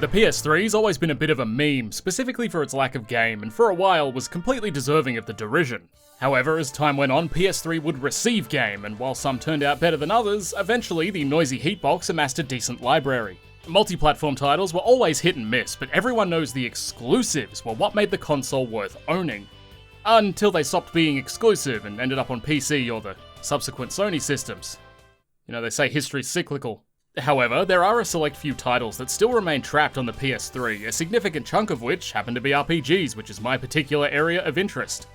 The PS3's always been a bit of a meme, specifically for its lack of game, and for a while was completely deserving of the derision. However, as time went on, PS3 would receive game, and while some turned out better than others, eventually the noisy heatbox amassed a decent library. Multi-platform titles were always hit and miss, but everyone knows the exclusives were what made the console worth owning. Until they stopped being exclusive and ended up on PC or the subsequent Sony systems. You know, they say history's cyclical. However, there are a select few titles that still remain trapped on the PS3, a significant chunk of which happen to be RPGs, which is my particular area of interest.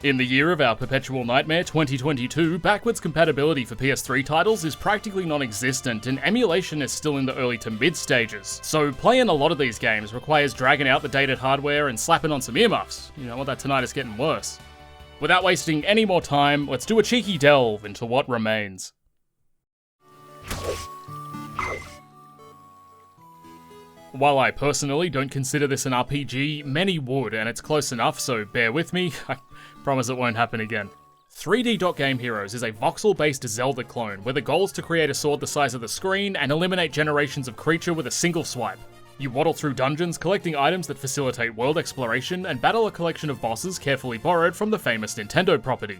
In the year of our perpetual nightmare, 2022, backwards compatibility for PS3 titles is practically non-existent, and emulation is still in the early to mid stages. So playing a lot of these games requires dragging out the dated hardware and slapping on some earmuffs. You know what, that tinnitus getting worse. Without wasting any more time, let's do a cheeky delve into what remains. While I personally don't consider this an RPG, many would, and it's close enough, so bear with me. I promise it won't happen again. 3D Dot Game Heroes is a voxel-based Zelda clone, where the goal is to create a sword the size of the screen and eliminate generations of creature with a single swipe. You waddle through dungeons, collecting items that facilitate world exploration, and battle a collection of bosses carefully borrowed from the famous Nintendo property.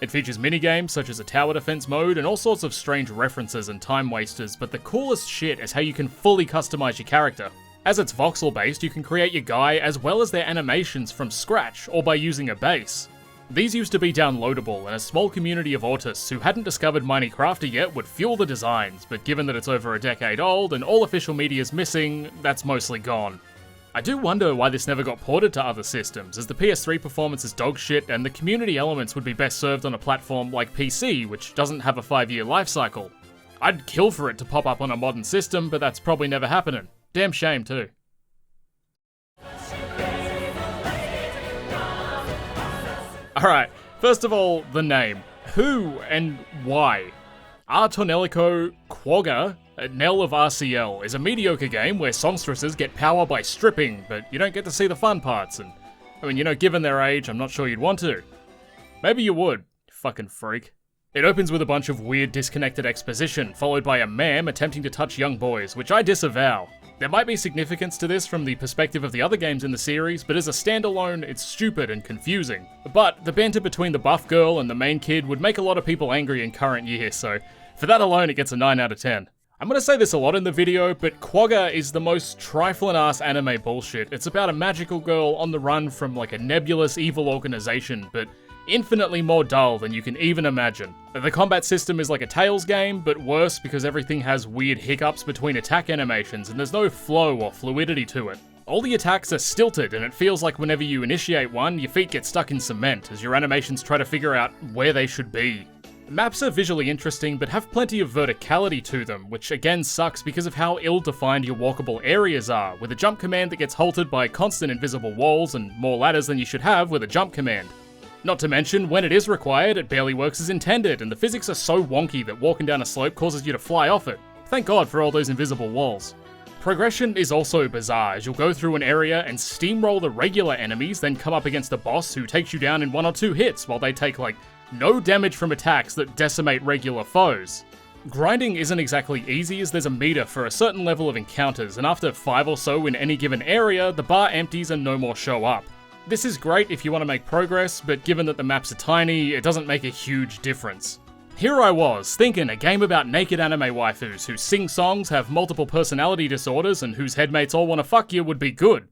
It features minigames such as a tower defense mode and all sorts of strange references and time wasters, but the coolest shit is how you can fully customize your character. As it's voxel based, you can create your guy as well as their animations from scratch or by using a base. These used to be downloadable, and a small community of autists who hadn't discovered Minecraft yet would fuel the designs, but given that it's over a decade old and all official media is missing, that's mostly gone. I do wonder why this never got ported to other systems, as the PS3 performance is dog shit and the community elements would be best served on a platform like PC, which doesn't have a 5-year life cycle. I'd kill for it to pop up on a modern system, but that's probably never happening. Damn shame too. Alright, first of all, the name. Who and why? Are Tonelico Qoga? Knell of Ar Ciel is a mediocre game where songstresses get power by stripping, but you don't get to see the fun parts, and I mean, you know, given their age, I'm not sure you'd want to. Maybe you would, you fucking freak. It opens with a bunch of weird disconnected exposition, followed by a ma'am attempting to touch young boys, which I disavow. There might be significance to this from the perspective of the other games in the series, but as a standalone, it's stupid and confusing. But the banter between the buff girl and the main kid would make a lot of people angry in current year, so for that alone it gets a 9 out of 10. I'm gonna say this a lot in the video, but Qoga is the most trifling-ass anime bullshit. It's about a magical girl on the run from like a nebulous evil organization, but infinitely more dull than you can even imagine. The combat system is like a Tales game, but worse because everything has weird hiccups between attack animations and there's no flow or fluidity to it. All the attacks are stilted, and it feels like whenever you initiate one, your feet get stuck in cement as your animations try to figure out where they should be. Maps are visually interesting, but have plenty of verticality to them, which again sucks because of how ill-defined your walkable areas are, with a jump command that gets halted by constant invisible walls and more ladders than you should have with a jump command. Not to mention, when it is required, it barely works as intended, and the physics are so wonky that walking down a slope causes you to fly off it. Thank God for all those invisible walls. Progression is also bizarre, as you'll go through an area and steamroll the regular enemies, then come up against a boss who takes you down in 1 or 2 hits, while they take like no damage from attacks that decimate regular foes. Grinding isn't exactly easy, as there's a meter for a certain level of encounters, and after 5 or so in any given area, the bar empties and no more show up. This is great if you want to make progress, but given that the maps are tiny, it doesn't make a huge difference. Here I was, thinking a game about naked anime waifus who sing songs, have multiple personality disorders, and whose headmates all want to fuck you would be good.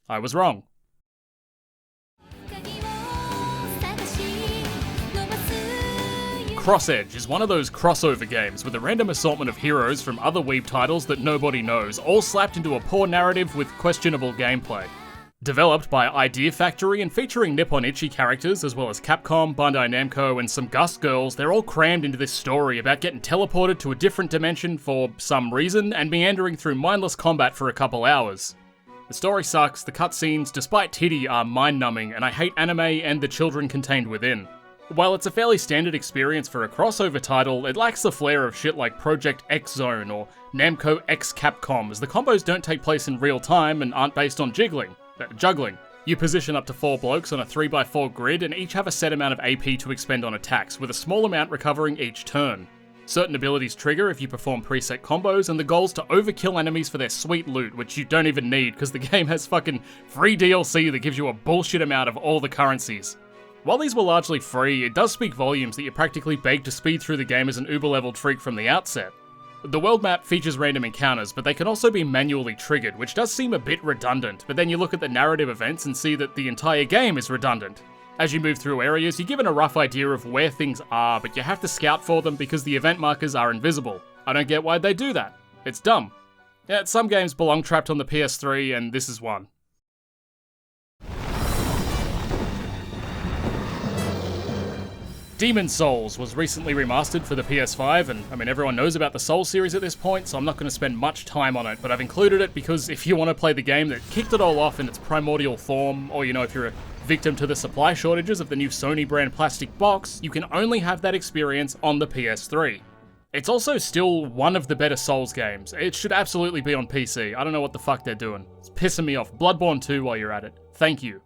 I was wrong. Cross Edge is one of those crossover games with a random assortment of heroes from other weeb titles that nobody knows, all slapped into a poor narrative with questionable gameplay. Developed by Idea Factory and featuring Nipponichi characters as well as Capcom, Bandai Namco, and some Gust girls, they're all crammed into this story about getting teleported to a different dimension for some reason and meandering through mindless combat for a couple hours. The story sucks, the cutscenes, despite titty, are mind-numbing, and I hate anime and the children contained within. While it's a fairly standard experience for a crossover title, it lacks the flair of shit like Project X Zone or Namco X Capcom, as the combos don't take place in real time and aren't based on juggling. You position up to 4 blokes on a 3x4 grid and each have a set amount of AP to expend on attacks, with a small amount recovering each turn. Certain abilities trigger if you perform preset combos, and the goal's to overkill enemies for their sweet loot, which you don't even need because the game has fucking free DLC that gives you a bullshit amount of all the currencies. While these were largely free, it does speak volumes that you're practically begged to speed through the game as an uber-leveled freak from the outset. The world map features random encounters, but they can also be manually triggered, which does seem a bit redundant, but then you look at the narrative events and see that the entire game is redundant. As you move through areas, you're given a rough idea of where things are, but you have to scout for them because the event markers are invisible. I don't get why they do that. It's dumb. Yeah, some games belong trapped on the PS3, and this is one. Demon's Souls was recently remastered for the PS5, and I mean everyone knows about the Souls series at this point, so I'm not going to spend much time on it, but I've included it because if you want to play the game that kicked it all off in its primordial form, or if you're a victim to the supply shortages of the new Sony brand plastic box, you can only have that experience on the PS3. It's also still one of the better Souls games. It should absolutely be on PC. I don't know what the fuck they're doing. It's pissing me off. Bloodborne 2 while you're at it. Thank you.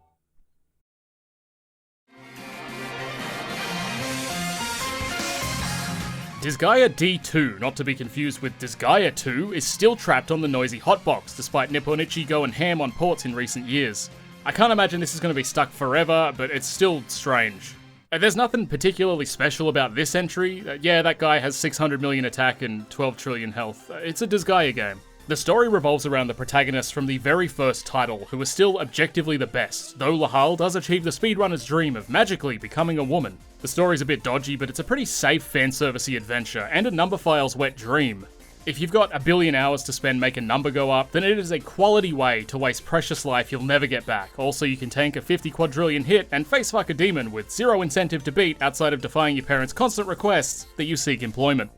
Disgaea D2, not to be confused with Disgaea 2, is still trapped on the noisy hotbox, despite Nipponichi going ham on ports in recent years. I can't imagine this is going to be stuck forever, but it's still strange. There's nothing particularly special about this entry. Yeah, that guy has 600 million attack and 12 trillion health. It's a Disgaea game. The story revolves around the protagonist from the very first title, who is still objectively the best, though Lahal does achieve the speedrunner's dream of magically becoming a woman. The story's a bit dodgy, but it's a pretty safe fanservice-y adventure, and a number file's wet dream. If you've got a billion hours to spend making a number go up, then it is a quality way to waste precious life you'll never get back. Also, you can tank a 50 quadrillion hit and facefuck a demon with zero incentive to beat outside of defying your parents' constant requests that you seek employment.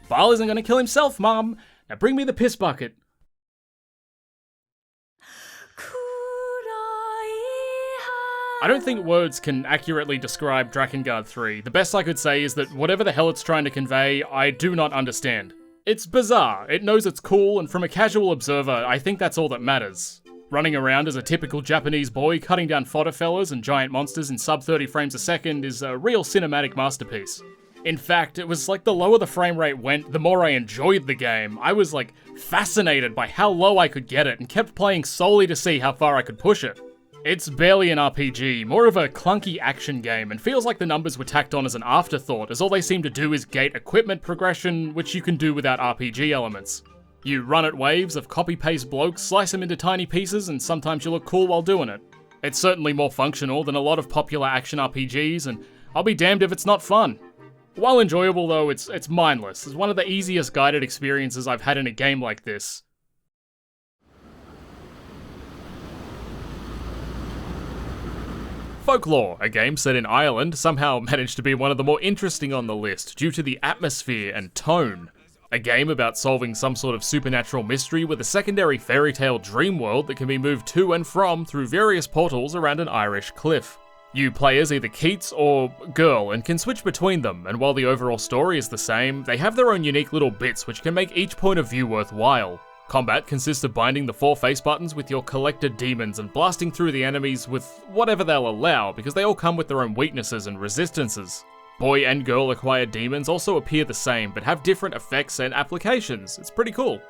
Baal isn't gonna kill himself, Mom! Now bring me the piss bucket. I don't think words can accurately describe Drakengard 3. The best I could say is that whatever the hell it's trying to convey, I do not understand. It's bizarre, it knows it's cool, and from a casual observer, I think that's all that matters. Running around as a typical Japanese boy, cutting down fodder fellas and giant monsters in sub 30 frames a second is a real cinematic masterpiece. In fact, it was like the lower the frame rate went, the more I enjoyed the game. I was like fascinated by how low I could get it and kept playing solely to see how far I could push it. It's barely an RPG, more of a clunky action game, and feels like the numbers were tacked on as an afterthought, as all they seem to do is gate equipment progression, which you can do without RPG elements. You run at waves of copy-paste blokes, slice them into tiny pieces, and sometimes you look cool while doing it. It's certainly more functional than a lot of popular action RPGs, and I'll be damned if it's not fun. While enjoyable though, it's mindless. It's one of the easiest guided experiences I've had in a game like this. Folklore, a game set in Ireland, somehow managed to be one of the more interesting on the list due to the atmosphere and tone. A game about solving some sort of supernatural mystery with a secondary fairy tale dream world that can be moved to and from through various portals around an Irish cliff. You play as either Keats or Girl and can switch between them, and while the overall story is the same, they have their own unique little bits which can make each point of view worthwhile. Combat consists of binding the 4 face buttons with your collected demons and blasting through the enemies with whatever they'll allow, because they all come with their own weaknesses and resistances. Boy and girl acquired demons also appear the same, but have different effects and applications. It's pretty cool.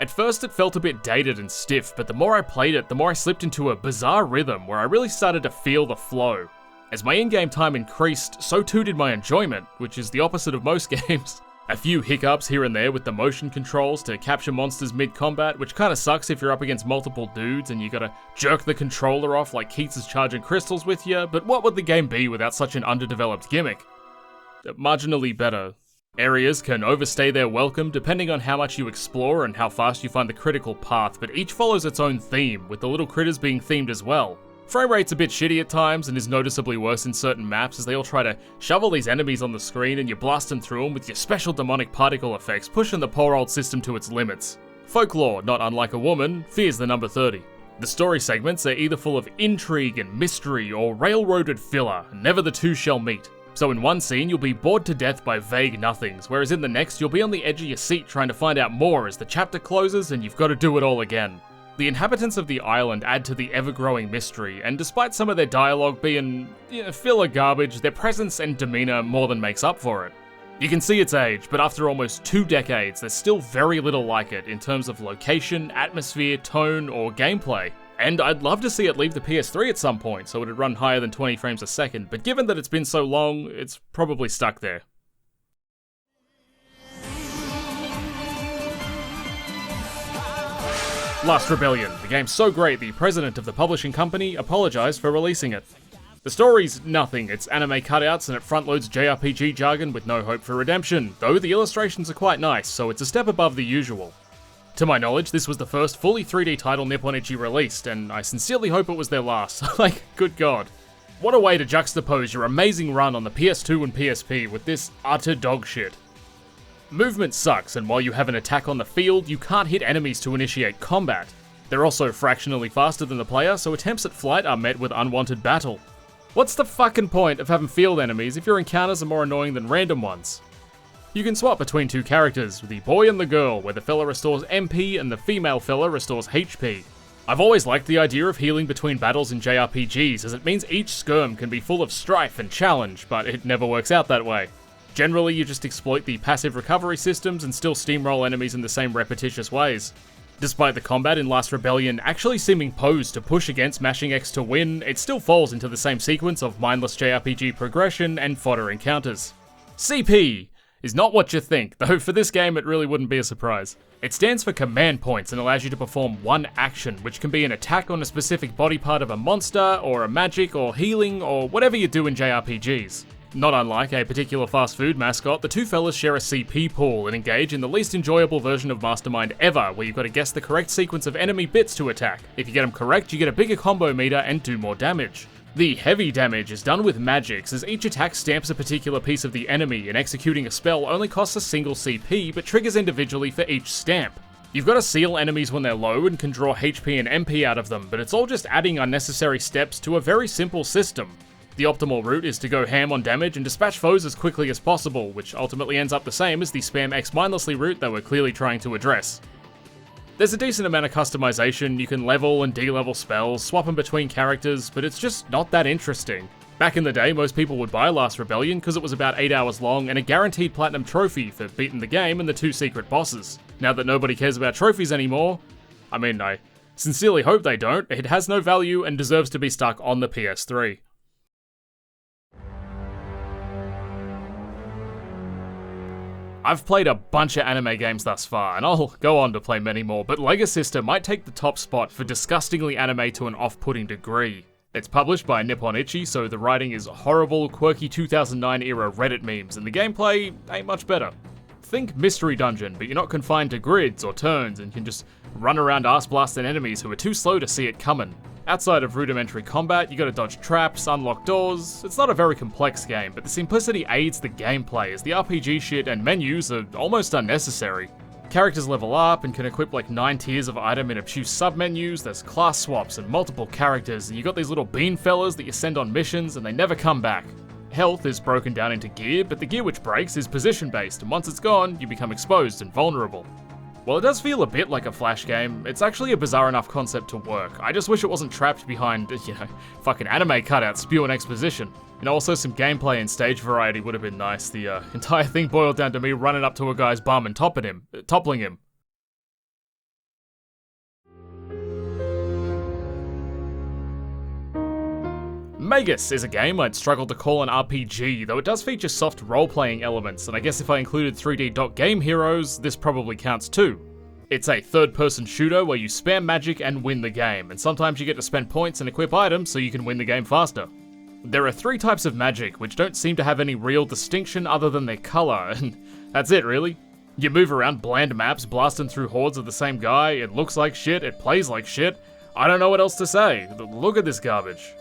At first it felt a bit dated and stiff, but the more I played it, the more I slipped into a bizarre rhythm where I really started to feel the flow. As my in-game time increased, so too did my enjoyment, which is the opposite of most games. A few hiccups here and there with the motion controls to capture monsters mid-combat, which kinda sucks if you're up against multiple dudes and you gotta jerk the controller off like Keats is charging crystals with you, but what would the game be without such an underdeveloped gimmick? Marginally better. Areas can overstay their welcome depending on how much you explore and how fast you find the critical path, but each follows its own theme, with the little critters being themed as well. Frame rate's a bit shitty at times and is noticeably worse in certain maps as they all try to shove all these enemies on the screen and you blast them through them with your special demonic particle effects, pushing the poor old system to its limits. Folklore, not unlike a woman, fears the number 30. The story segments are either full of intrigue and mystery or railroaded filler, and never the two shall meet. So in one scene you'll be bored to death by vague nothings, whereas in the next you'll be on the edge of your seat trying to find out more as the chapter closes and you've got to do it all again. The inhabitants of the island add to the ever-growing mystery, and despite some of their dialogue being filler garbage, their presence and demeanour more than makes up for it. You can see its age, but after almost 2 decades, there's still very little like it in terms of location, atmosphere, tone, or gameplay. And I'd love to see it leave the PS3 at some point, so it'd run higher than 20 frames a second, but given that it's been so long, it's probably stuck there. Last Rebellion. The game's so great, the president of the publishing company apologized for releasing it. The story's nothing, it's anime cutouts and it front-loads JRPG jargon with no hope for redemption, though the illustrations are quite nice, so it's a step above the usual. To my knowledge, this was the first fully 3D title Nippon Ichi released, and I sincerely hope it was their last. Like, good god. What a way to juxtapose your amazing run on the PS2 and PSP with this utter dog shit. Movement sucks, and while you have an attack on the field, you can't hit enemies to initiate combat. They're also fractionally faster than the player, so attempts at flight are met with unwanted battle. What's the fucking point of having field enemies if your encounters are more annoying than random ones? You can swap between 2 characters, the boy and the girl, where the fella restores MP and the female fella restores HP. I've always liked the idea of healing between battles in JRPGs, as it means each skirm can be full of strife and challenge, but it never works out that way. Generally, you just exploit the passive recovery systems and still steamroll enemies in the same repetitious ways. Despite the combat in Last Rebellion actually seeming posed to push against mashing X to win, it still falls into the same sequence of mindless JRPG progression and fodder encounters. CP is not what you think, though for this game it really wouldn't be a surprise. It stands for command points and allows you to perform one action, which can be an attack on a specific body part of a monster, or a magic, or healing, or whatever you do in JRPGs. Not unlike a particular fast food mascot, the 2 fellas share a CP pool and engage in the least enjoyable version of Mastermind ever, where you've got to guess the correct sequence of enemy bits to attack. If you get them correct, you get a bigger combo meter and do more damage. The heavy damage is done with magics, as each attack stamps a particular piece of the enemy, and executing a spell only costs a single CP, but triggers individually for each stamp. You've got to seal enemies when they're low and can draw HP and MP out of them, but it's all just adding unnecessary steps to a very simple system. The optimal route is to go ham on damage and dispatch foes as quickly as possible, which ultimately ends up the same as the spam X mindlessly route they were clearly trying to address. There's a decent amount of customization, you can level and de-level spells, swap them between characters, but it's just not that interesting. Back in the day, most people would buy Last Rebellion because it was about 8 hours long and a guaranteed platinum trophy for beating the game and the 2 secret bosses. Now that nobody cares about trophies anymore, I sincerely hope they don't, it has no value and deserves to be stuck on the PS3. I've played a bunch of anime games thus far, and I'll go on to play many more, but Legasista might take the top spot for disgustingly anime to an off-putting degree. It's published by Nippon Ichi, so the writing is horrible, quirky 2009-era Reddit memes, and the gameplay ain't much better. Think Mystery Dungeon, but you're not confined to grids or turns, and can just run around ass-blasting enemies who are too slow to see it coming. Outside of rudimentary combat, you gotta dodge traps, unlock doors. It's not a very complex game, but the simplicity aids the gameplay, as the RPG shit and menus are almost unnecessary. Characters level up and can equip like 9 tiers of item in obtuse submenus, there's class swaps and multiple characters, and you got these little bean fellas that you send on missions and they never come back. Health is broken down into gear, but the gear which breaks is position based, and once it's gone, you become exposed and vulnerable. While it does feel a bit like a Flash game, it's actually a bizarre enough concept to work. I just wish it wasn't trapped behind, fucking anime cutouts spewing exposition. And also some gameplay and stage variety would have been nice. The entire thing boiled down to me running up to a guy's bum and toppling him. Magus is a game I'd struggle to call an RPG, though it does feature soft role-playing elements, and I guess if I included 3D dot game heroes, this probably counts too. It's a third-person shooter where you spam magic and win the game, and sometimes you get to spend points and equip items so you can win the game faster. There are 3 types of magic, which don't seem to have any real distinction other than their colour, and that's it really. You move around bland maps, blasting through hordes of the same guy, it looks like shit, it plays like shit, I don't know what else to say, look at this garbage.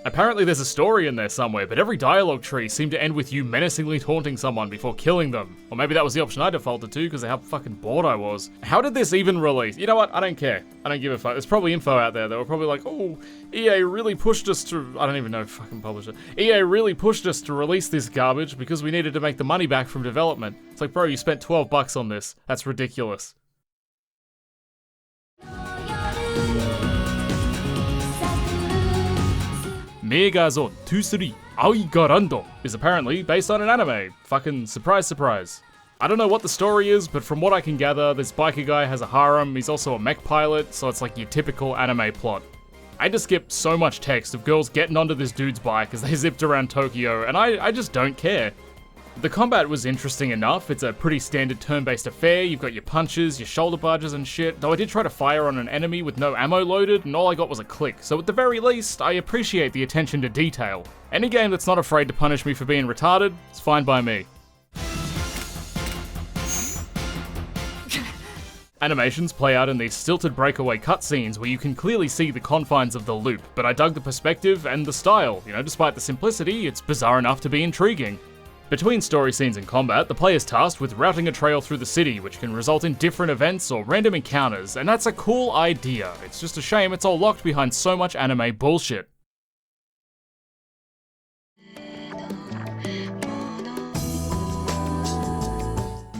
Apparently there's a story in there somewhere, but every dialogue tree seemed to end with you menacingly taunting someone before killing them. Or maybe that was the option I defaulted to because of how fucking bored I was. How did this even release? You know what? I don't care. I don't give a fuck. There's probably info out there that were probably like, oh, EA really pushed us to... I don't even know fucking publisher. EA really pushed us to release this garbage because we needed to make the money back from development. It's like, bro, you spent $12 on this. That's ridiculous. Megazone 2-3 Aoi Garland is apparently based on an anime. Fucking surprise, surprise. I don't know what the story is, but from what I can gather, this biker guy has a harem, he's also a mech pilot, so it's like your typical anime plot. I had to skip so much text of girls getting onto this dude's bike as they zipped around Tokyo, and I just don't care. The combat was interesting enough. It's a pretty standard turn-based affair. You've got your punches, your shoulder barges and shit, though I did try to fire on an enemy with no ammo loaded, and all I got was a click, so at the very least, I appreciate the attention to detail. Any game that's not afraid to punish me for being retarded, is fine by me. Animations play out in these stilted breakaway cutscenes where you can clearly see the confines of the loop, but I dug the perspective and the style. You know, despite the simplicity, it's bizarre enough to be intriguing. Between story scenes and combat, the player's tasked with routing a trail through the city, which can result in different events or random encounters, and that's a cool idea. It's just a shame it's all locked behind so much anime bullshit.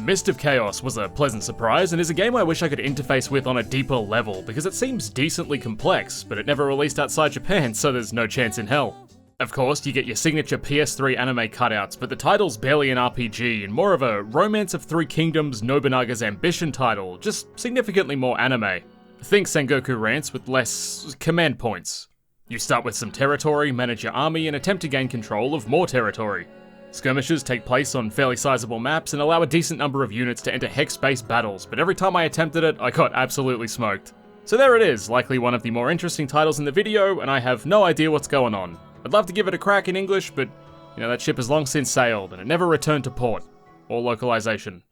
Mist of Chaos was a pleasant surprise, and is a game I wish I could interface with on a deeper level, because it seems decently complex, but it never released outside Japan, so there's no chance in hell. Of course, you get your signature PS3 anime cutouts, but the title's barely an RPG, and more of a Romance of Three Kingdoms Nobunaga's Ambition title, just significantly more anime. Think Sengoku Rants with less command points. You start with some territory, manage your army, and attempt to gain control of more territory. Skirmishes take place on fairly sizable maps and allow a decent number of units to enter hex-based battles, but every time I attempted it, I got absolutely smoked. So there it is, likely one of the more interesting titles in the video, and I have no idea what's going on. I'd love to give it a crack in English, but, you know, that ship has long since sailed, and it never returned to port. Or localization.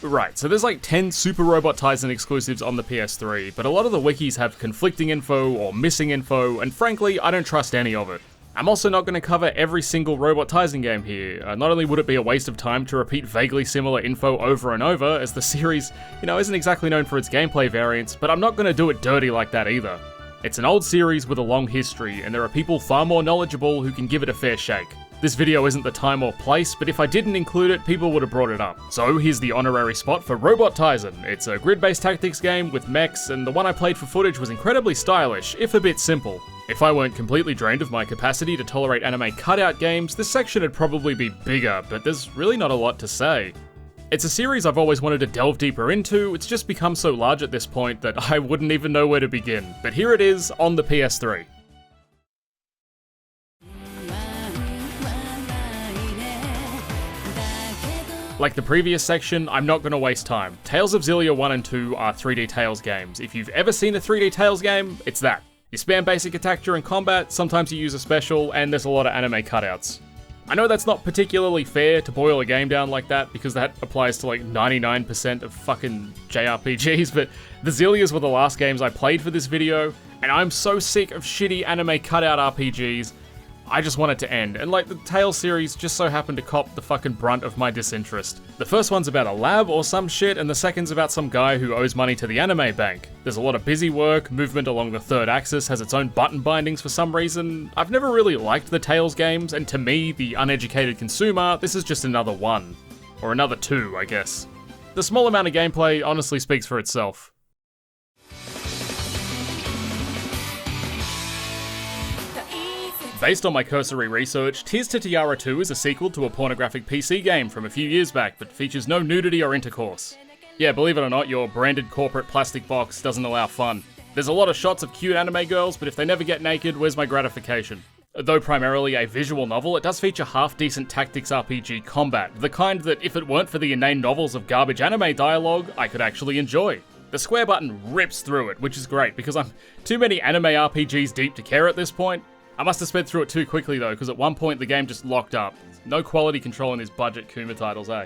Right, so there's like 10 Super Robot Taisen exclusives on the PS3, but a lot of the wikis have conflicting info or missing info, and frankly, I don't trust any of it. I'm also not going to cover every single Robot Taisen game here. Not only would it be a waste of time to repeat vaguely similar info over and over, as the series, you know, isn't exactly known for its gameplay variants, but I'm not going to do it dirty like that either. It's an old series with a long history, and there are people far more knowledgeable who can give it a fair shake. This video isn't the time or place, but if I didn't include it, people would have brought it up. So here's the honorary spot for Robot Taisen. It's a grid-based tactics game with mechs, and the one I played for footage was incredibly stylish, if a bit simple. If I weren't completely drained of my capacity to tolerate anime cutout games, this section would probably be bigger, but there's really not a lot to say. It's a series I've always wanted to delve deeper into. It's just become so large at this point that I wouldn't even know where to begin, but here it is on the PS3. Like the previous section, I'm not going to waste time. Tales of Xillia 1 and 2 are 3D Tales games. If you've ever seen a 3D Tales game, it's that. You spam basic attack during combat, sometimes you use a special, and there's a lot of anime cutouts. I know that's not particularly fair to boil a game down like that, because that applies to like 99% of fucking JRPGs, but the Xillias were the last games I played for this video, and I'm so sick of shitty anime cutout RPGs, I just want it to end, and like the Tales series just so happened to cop the fucking brunt of my disinterest. The first one's about a lab or some shit, and the second's about some guy who owes money to the anime bank. There's a lot of busy work, movement along the third axis has its own button bindings for some reason. I've never really liked the Tales games, and to me, the uneducated consumer, this is just another one. Or another two, I guess. The small amount of gameplay honestly speaks for itself. Based on my cursory research, Tears to Tiara 2 is a sequel to a pornographic PC game from a few years back, but features no nudity or intercourse. Yeah, believe it or not, your branded corporate plastic box doesn't allow fun. There's a lot of shots of cute anime girls, but if they never get naked, where's my gratification? Though primarily a visual novel, it does feature half-decent tactics RPG combat, the kind that if it weren't for the inane novels of garbage anime dialogue, I could actually enjoy. The square button rips through it, which is great, because I'm too many anime RPGs deep to care at this point. I must have sped through it too quickly though, because at one point the game just locked up. No quality control in these budget Kuma titles, eh?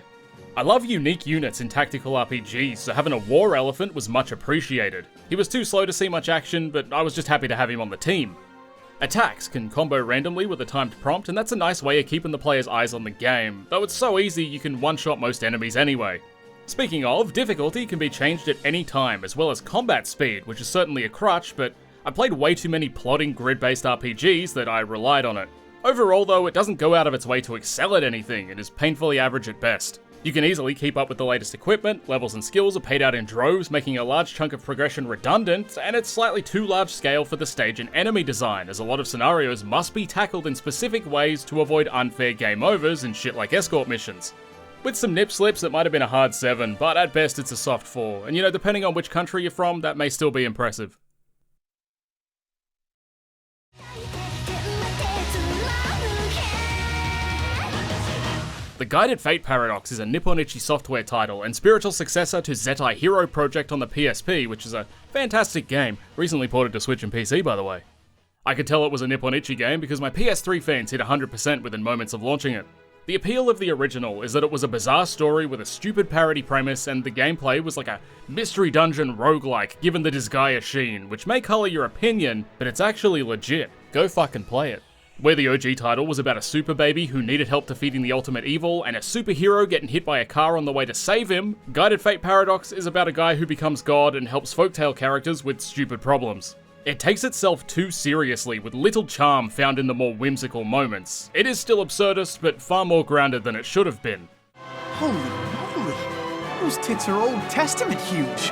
I love unique units in tactical RPGs, so having a war elephant was much appreciated. He was too slow to see much action, but I was just happy to have him on the team. Attacks can combo randomly with a timed prompt, and that's a nice way of keeping the player's eyes on the game, though it's so easy you can one-shot most enemies anyway. Speaking of, difficulty can be changed at any time, as well as combat speed, which is certainly a crutch, but I played way too many plotting grid-based RPGs that I relied on it. Overall though, it doesn't go out of its way to excel at anything, and is painfully average at best. You can easily keep up with the latest equipment, levels and skills are paid out in droves, making a large chunk of progression redundant, and it's slightly too large scale for the stage and enemy design, as a lot of scenarios must be tackled in specific ways to avoid unfair game overs and shit like escort missions. With some nip slips, it might have been a hard 7, but at best it's a soft 4, and you know, depending on which country you're from, that may still be impressive. The Guided Fate Paradox is a Nipponichi software title and spiritual successor to Zetai Hero Project on the PSP, which is a fantastic game, recently ported to Switch and PC by the way. I could tell it was a Nipponichi game because my PS3 fans hit 100% within moments of launching it. The appeal of the original is that it was a bizarre story with a stupid parody premise, and the gameplay was like a mystery dungeon roguelike given the Disgaea sheen, which may colour your opinion, but it's actually legit. Go fucking play it. Where the OG title was about a super baby who needed help defeating the ultimate evil and a superhero getting hit by a car on the way to save him, Guided Fate Paradox is about a guy who becomes God and helps folktale characters with stupid problems. It takes itself too seriously with little charm found in the more whimsical moments. It is still absurdist, but far more grounded than it should have been. Holy moly, those tits are Old Testament huge.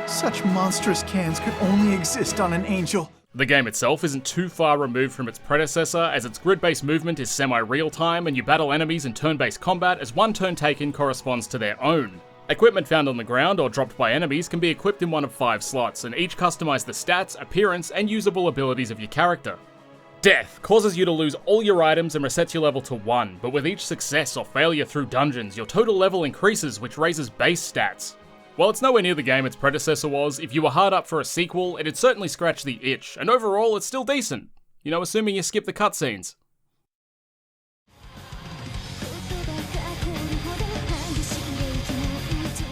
Such monstrous cans could only exist on an angel. The game itself isn't too far removed from its predecessor, as its grid-based movement is semi-real-time and you battle enemies in turn-based combat as one turn taken corresponds to their own. Equipment found on the ground or dropped by enemies can be equipped in one of 5 slots, and each customize the stats, appearance, and usable abilities of your character. Death causes you to lose all your items and resets your level to 1, but with each success or failure through dungeons, your total level increases, which raises base stats. While it's nowhere near the game its predecessor was, if you were hard up for a sequel, it'd certainly scratch the itch, and overall it's still decent. You know, assuming you skip the cutscenes.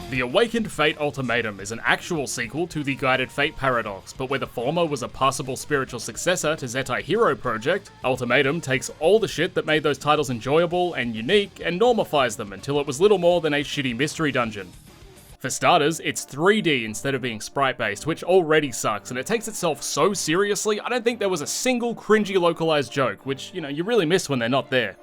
The Awakened Fate Ultimatum is an actual sequel to the Guided Fate Paradox, but where the former was a passable spiritual successor to Zetai Hero Project, Ultimatum takes all the shit that made those titles enjoyable and unique and normifies them until it was little more than a shitty mystery dungeon. For starters, it's 3D instead of being sprite-based, which already sucks, and it takes itself so seriously, I don't think there was a single cringy localized joke, which, you know, you really miss when they're not there.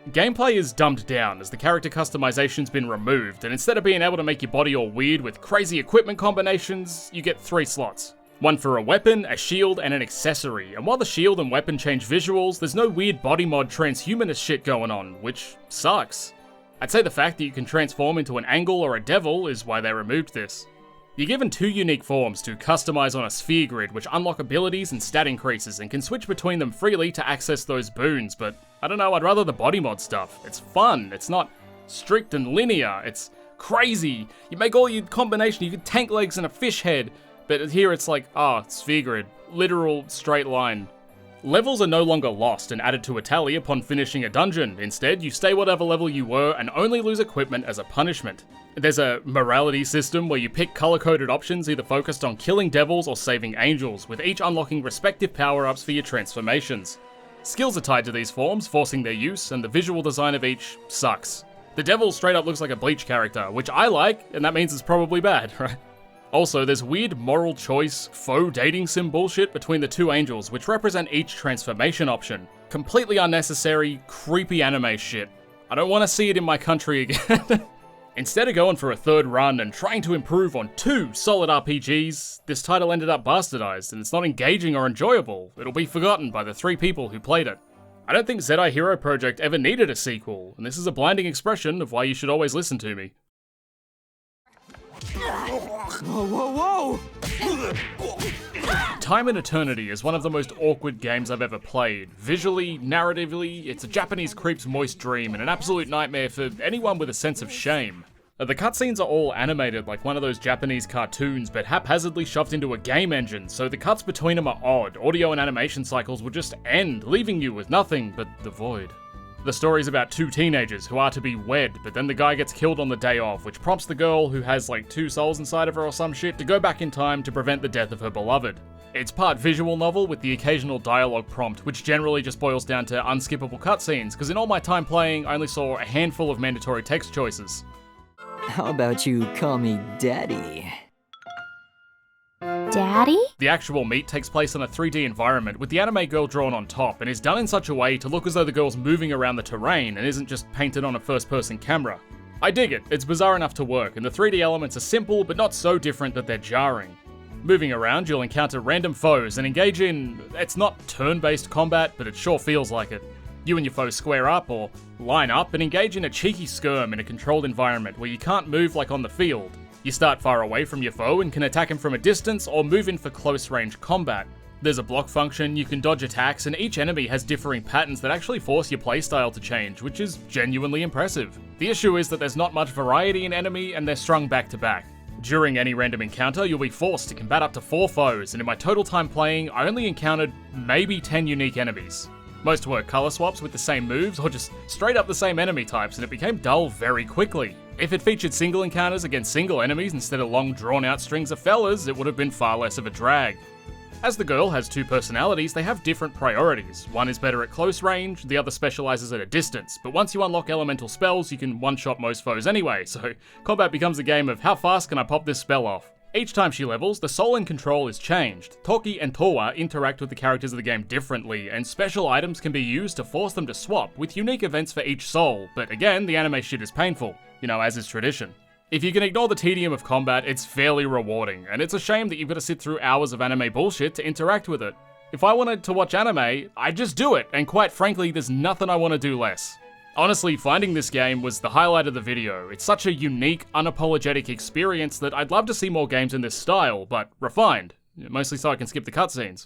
Gameplay is dumbed down as the character customization's been removed, and instead of being able to make your body all weird with crazy equipment combinations, you get 3 slots. One for a weapon, a shield, and an accessory, and while the shield and weapon change visuals, there's no weird body mod transhumanist shit going on, which sucks. I'd say the fact that you can transform into an angle or a devil is why they removed this. You're given 2 unique forms to customize on a sphere grid, which unlock abilities and stat increases, and can switch between them freely to access those boons, but I don't know, I'd rather the body mod stuff. It's fun, it's not strict and linear, it's crazy. You make all your combination, you get tank legs and a fish head, but here it's like, sphere grid, literal straight line. Levels are no longer lost and added to a tally upon finishing a dungeon. Instead, you stay whatever level you were and only lose equipment as a punishment. There's a morality system where you pick color-coded options either focused on killing devils or saving angels, with each unlocking respective power-ups for your transformations. Skills are tied to these forms, forcing their use, and the visual design of each sucks. The devil straight up looks like a Bleach character, which I like, and that means it's probably bad, right? Also, there's weird moral choice, faux dating sim bullshit between the 2 angels, which represent each transformation option. Completely unnecessary, creepy anime shit. I don't want to see it in my country again. Instead of going for a 3rd run and trying to improve on 2 solid RPGs, this title ended up bastardized, and it's not engaging or enjoyable. It'll be forgotten by the 3 people who played it. I don't think Zetai Hero Project ever needed a sequel, and this is a blinding expression of why you should always listen to me. Whoa, whoa, whoa! Time and Eternity is one of the most awkward games I've ever played. Visually, narratively, it's a Japanese creep's moist dream and an absolute nightmare for anyone with a sense of shame. The cutscenes are all animated like one of those Japanese cartoons, but haphazardly shoved into a game engine, so the cuts between them are odd. Audio and animation cycles will just end, leaving you with nothing but the void. The story's about 2 teenagers who are to be wed, but then the guy gets killed on the day off, which prompts the girl, who has like 2 souls inside of her or some shit, to go back in time to prevent the death of her beloved. It's part visual novel with the occasional dialogue prompt, which generally just boils down to unskippable cutscenes, because in all my time playing, I only saw a handful of mandatory text choices. How about you call me Daddy? Daddy? The actual meet takes place in a 3D environment with the anime girl drawn on top, and is done in such a way to look as though the girl's moving around the terrain and isn't just painted on a first-person camera. I dig it, it's bizarre enough to work, and the 3D elements are simple but not so different that they're jarring. Moving around, you'll encounter random foes and engage in, it's not turn-based combat, but it sure feels like it. You and your foe square up or line up and engage in a cheeky skirm in a controlled environment where you can't move like on the field. You start far away from your foe and can attack him from a distance or move in for close range combat. There's a block function, you can dodge attacks, and each enemy has differing patterns that actually force your playstyle to change, which is genuinely impressive. The issue is that there's not much variety in enemy and they're strung back to back. During any random encounter, you'll be forced to combat up to 4 foes, and in my total time playing, I only encountered maybe 10 unique enemies. Most were colour swaps with the same moves, or just straight up the same enemy types, and it became dull very quickly. If it featured single encounters against single enemies instead of long drawn out strings of fellas, it would have been far less of a drag. As the girl has 2 personalities, they have different priorities. One is better at close range, the other specialises at a distance, but once you unlock elemental spells, you can one-shot most foes anyway, so combat becomes a game of how fast can I pop this spell off. Each time she levels, the soul in control is changed. Toki and Towa interact with the characters of the game differently, and special items can be used to force them to swap, with unique events for each soul, but again, the anime shit is painful, as is tradition. If you can ignore the tedium of combat, it's fairly rewarding, and it's a shame that you've got to sit through hours of anime bullshit to interact with it. If I wanted to watch anime, I'd just do it, and quite frankly, there's nothing I want to do less. Honestly, finding this game was the highlight of the video. It's such a unique, unapologetic experience that I'd love to see more games in this style, but refined, mostly so I can skip the cutscenes.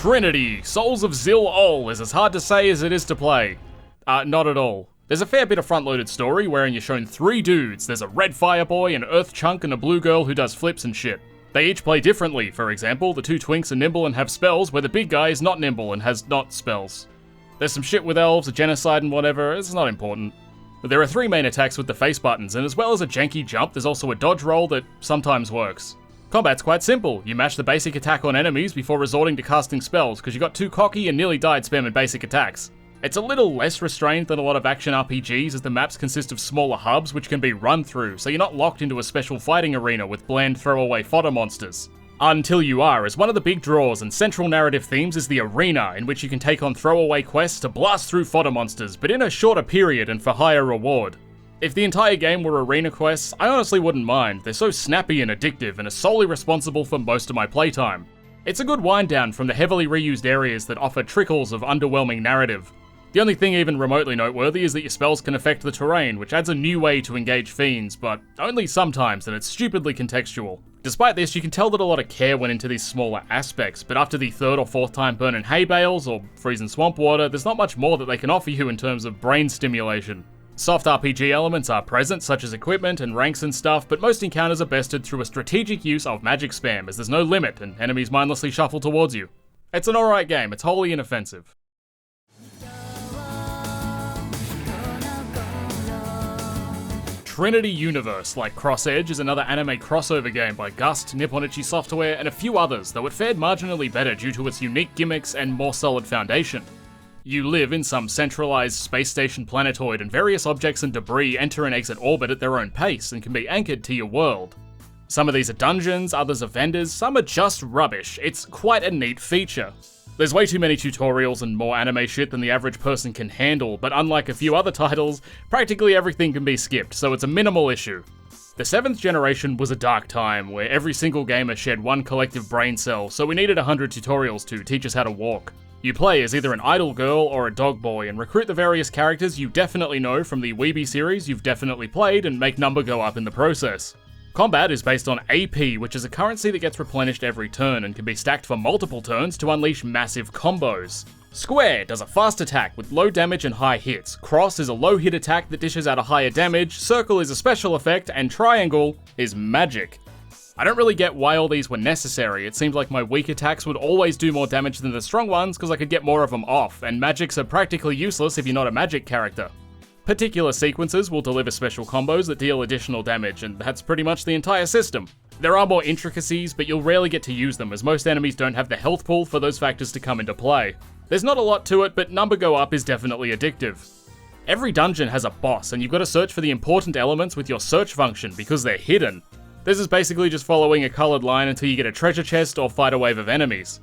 Trinity, Souls of Zill is as hard to say as it is to play. Not at all. There's a fair bit of front-loaded story wherein you're shown 3 dudes. There's a red fire boy, an earth chunk, and a blue girl who does flips and shit. They each play differently. For example, the 2 twinks are nimble and have spells, where the big guy is not nimble and has not spells. There's some shit with elves, a genocide and whatever, it's not important. But there are 3 main attacks with the face buttons, and as well as a janky jump, there's also a dodge roll that sometimes works. Combat's quite simple. You mash the basic attack on enemies before resorting to casting spells, because you got too cocky and nearly died spamming basic attacks. It's a little less restrained than a lot of action RPGs, as the maps consist of smaller hubs which can be run through, so you're not locked into a special fighting arena with bland throwaway fodder monsters. Until you are, as one of the big draws and central narrative themes is the arena, in which you can take on throwaway quests to blast through fodder monsters, but in a shorter period and for higher reward. If the entire game were arena quests, I honestly wouldn't mind. They're so snappy and addictive and are solely responsible for most of my playtime. It's a good wind down from the heavily reused areas that offer trickles of underwhelming narrative. The only thing even remotely noteworthy is that your spells can affect the terrain, which adds a new way to engage fiends, but only sometimes, and it's stupidly contextual. Despite this, you can tell that a lot of care went into these smaller aspects, but after the 3rd or 4th time burning hay bales or freezing swamp water, there's not much more that they can offer you in terms of brain stimulation. Soft RPG elements are present, such as equipment and ranks and stuff, but most encounters are bested through a strategic use of magic spam, as there's no limit and enemies mindlessly shuffle towards you. It's an alright game, it's wholly inoffensive. Trinity Universe, like Cross Edge, is another anime crossover game by Gust, Nipponichi Software, and a few others, though it fared marginally better due to its unique gimmicks and more solid foundation. You live in some centralized space station planetoid, and various objects and debris enter and exit orbit at their own pace and can be anchored to your world. Some of these are dungeons, others are vendors, some are just rubbish. It's quite a neat feature. There's way too many tutorials and more anime shit than the average person can handle, but unlike a few other titles, practically everything can be skipped, so it's a minimal issue. The 7th generation was a dark time, where every single gamer shed one collective brain cell, so we needed 100 tutorials to teach us how to walk. You play as either an idol girl or a dog boy, and recruit the various characters you definitely know from the Weeby series you've definitely played, and make number go up in the process. Combat is based on AP, which is a currency that gets replenished every turn and can be stacked for multiple turns to unleash massive combos. Square does a fast attack with low damage and high hits, Cross is a low hit attack that dishes out a higher damage, Circle is a special effect, and Triangle is magic. I don't really get why all these were necessary. It seemed like my weak attacks would always do more damage than the strong ones because I could get more of them off, and magics are practically useless if you're not a magic character. Particular sequences will deliver special combos that deal additional damage, and that's pretty much the entire system. There are more intricacies, but you'll rarely get to use them, as most enemies don't have the health pool for those factors to come into play. There's not a lot to it, but number go up is definitely addictive. Every dungeon has a boss, and you've got to search for the important elements with your search function, because they're hidden. This is basically just following a coloured line until you get a treasure chest or fight a wave of enemies.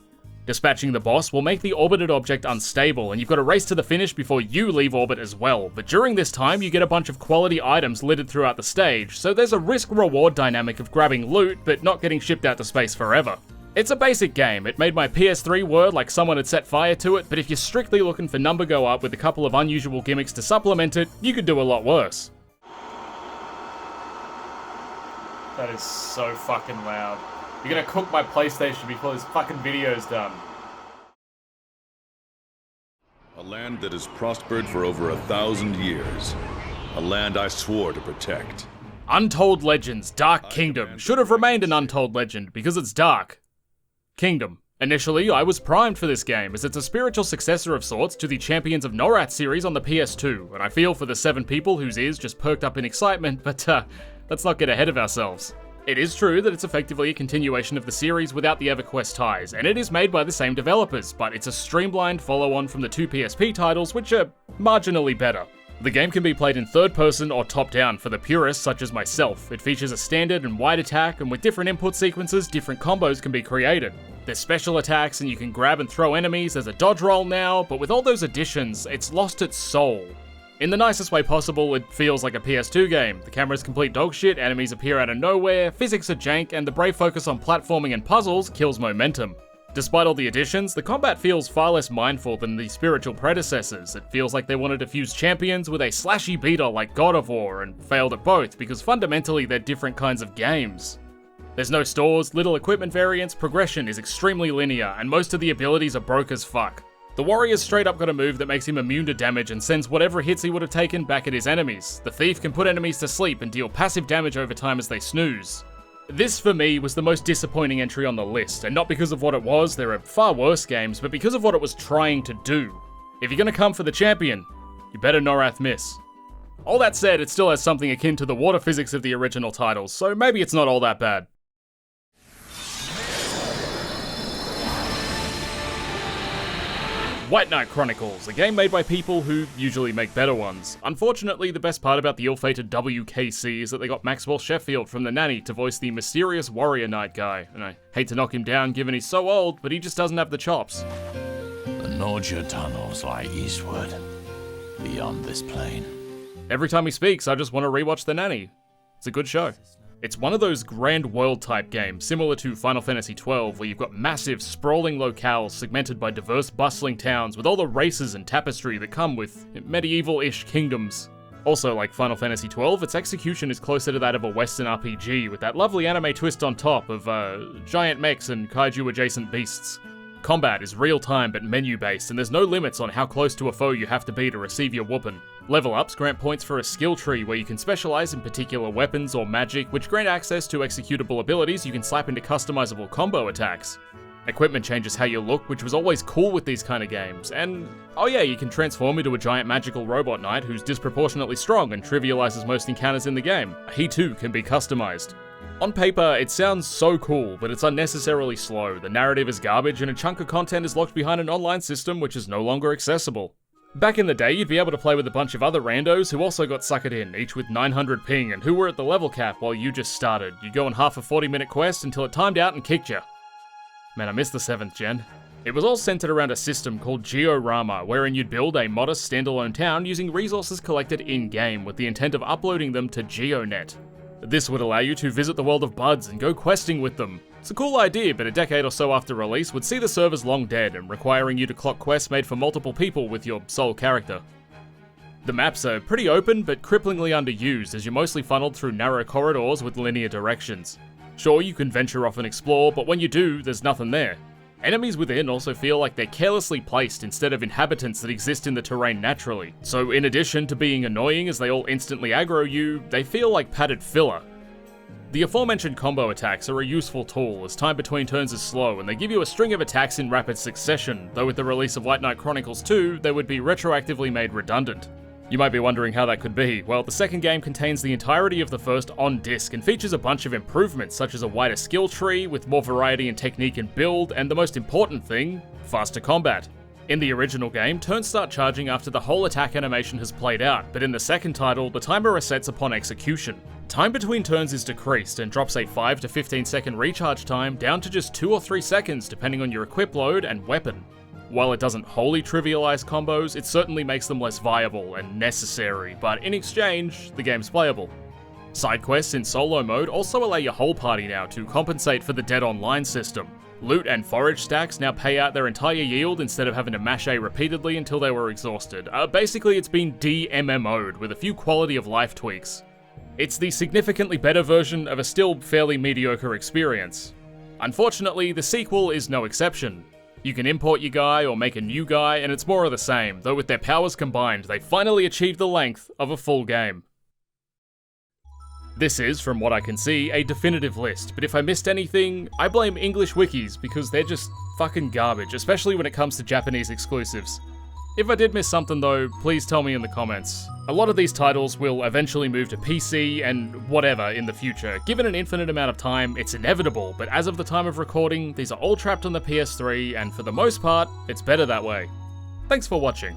Dispatching the boss will make the orbited object unstable, and you've got to race to the finish before you leave orbit as well, but during this time you get a bunch of quality items littered throughout the stage, so there's a risk-reward dynamic of grabbing loot but not getting shipped out to space forever. It's a basic game. It made my PS3 whir like someone had set fire to it, but if you're strictly looking for number go up with a couple of unusual gimmicks to supplement it, you could do a lot worse. That is so fucking loud. You're gonna cook my PlayStation before this fucking video's done. A land that has prospered for over 1,000 years. A land I swore to protect. Untold Legends Dark Kingdom should have remained an Untold Legend because it's dark. Kingdom. Initially, I was primed for this game as it's a spiritual successor of sorts to the Champions of Norath series on the PS2, and I feel for the 7 people whose ears just perked up in excitement, but let's not get ahead of ourselves. It is true that it's effectively a continuation of the series without the EverQuest ties, and it is made by the same developers, but it's a streamlined follow-on from the 2 PSP titles, which are marginally better. The game can be played in third person or top down for the purists such as myself. It features a standard and wide attack, and with different input sequences, different combos can be created. There's special attacks and you can grab and throw enemies, there's a dodge roll now, but with all those additions, it's lost its soul. In the nicest way possible, it feels like a PS2 game. The camera's complete dogshit, enemies appear out of nowhere, physics are jank, and the brave focus on platforming and puzzles kills momentum. Despite all the additions, the combat feels far less mindful than the spiritual predecessors. It feels like they wanted to fuse champions with a slashy beater like God of War, and failed at both because fundamentally they're different kinds of games. There's no stores, little equipment variants, progression is extremely linear, and most of the abilities are broke as fuck. The warrior's straight up got a move that makes him immune to damage and sends whatever hits he would have taken back at his enemies. The thief can put enemies to sleep and deal passive damage over time as they snooze. This, for me, was the most disappointing entry on the list, and not because of what it was, there are far worse games, but because of what it was trying to do. If you're gonna come for the champion, you better Norath miss. All that said, it still has something akin to the water physics of the original titles, so maybe it's not all that bad. White Knight Chronicles, a game made by people who usually make better ones. Unfortunately, the best part about the ill-fated WKC is that they got Maxwell Sheffield from The Nanny to voice the mysterious warrior knight guy, and I hate to knock him down given he's so old, but he just doesn't have the chops. The Norgia tunnels lie eastward, beyond this plane. Every time he speaks, I just want to rewatch The Nanny. It's a good show. It's one of those grand world type games, similar to Final Fantasy XII, where you've got massive, sprawling locales segmented by diverse, bustling towns with all the races and tapestry that come with medieval-ish kingdoms. Also, like Final Fantasy XII, its execution is closer to that of a Western RPG, with that lovely anime twist on top of giant mechs and kaiju-adjacent beasts. Combat is real-time but menu-based, and there's no limits on how close to a foe you have to be to receive your whooping. Level ups grant points for a skill tree where you can specialize in particular weapons or magic, which grant access to executable abilities you can slap into customizable combo attacks. Equipment changes how you look, which was always cool with these kind of games, and oh yeah, you can transform into a giant magical robot knight who's disproportionately strong and trivializes most encounters in the game. He too can be customized. On paper, it sounds so cool, but it's unnecessarily slow. The narrative is garbage and a chunk of content is locked behind an online system which is no longer accessible. Back in the day, you'd be able to play with a bunch of other randos who also got suckered in, each with 900 ping, and who were at the level cap while you just started. You'd go on half a 40-minute quest until it timed out and kicked you. Man, I missed the 7th gen. It was all centered around a system called Georama, wherein you'd build a modest standalone town using resources collected in-game with the intent of uploading them to GeoNet. This would allow you to visit the world of buds and go questing with them. It's a cool idea, but a decade or so after release would see the servers long dead and requiring you to clock quests made for multiple people with your sole character. The maps are pretty open, but cripplingly underused as you're mostly funneled through narrow corridors with linear directions. Sure, you can venture off and explore, but when you do, there's nothing there. Enemies within also feel like they're carelessly placed instead of inhabitants that exist in the terrain naturally. So in addition to being annoying as they all instantly aggro you, they feel like padded filler. The aforementioned combo attacks are a useful tool, as time between turns is slow, and they give you a string of attacks in rapid succession, though with the release of White Knight Chronicles 2, they would be retroactively made redundant. You might be wondering how that could be. Well, the second game contains the entirety of the first on disc and features a bunch of improvements, such as a wider skill tree, with more variety in technique and build, and the most important thing, faster combat. In the original game, turns start charging after the whole attack animation has played out, but in the second title, the timer resets upon execution. Time between turns is decreased and drops a 5 to 15 second recharge time down to just 2 or 3 seconds depending on your equip load and weapon. While it doesn't wholly trivialize combos, it certainly makes them less viable and necessary, but in exchange, the game's playable. Side quests in solo mode also allow your whole party now to compensate for the dead online system. Loot and forage stacks now pay out their entire yield instead of having to mash A repeatedly until they were exhausted. Basically, it's been de-MMO'd with a few quality of life tweaks. It's the significantly better version of a still fairly mediocre experience. Unfortunately, the sequel is no exception. You can import your guy or make a new guy, and it's more of the same, though with their powers combined, they finally achieved the length of a full game. This is, from what I can see, a definitive list, but if I missed anything, I blame English wikis because they're just fucking garbage, especially when it comes to Japanese exclusives. If I did miss something though, please tell me in the comments. A lot of these titles will eventually move to PC and whatever in the future. Given an infinite amount of time, it's inevitable, but as of the time of recording, these are all trapped on the PS3, and for the most part, it's better that way. Thanks for watching.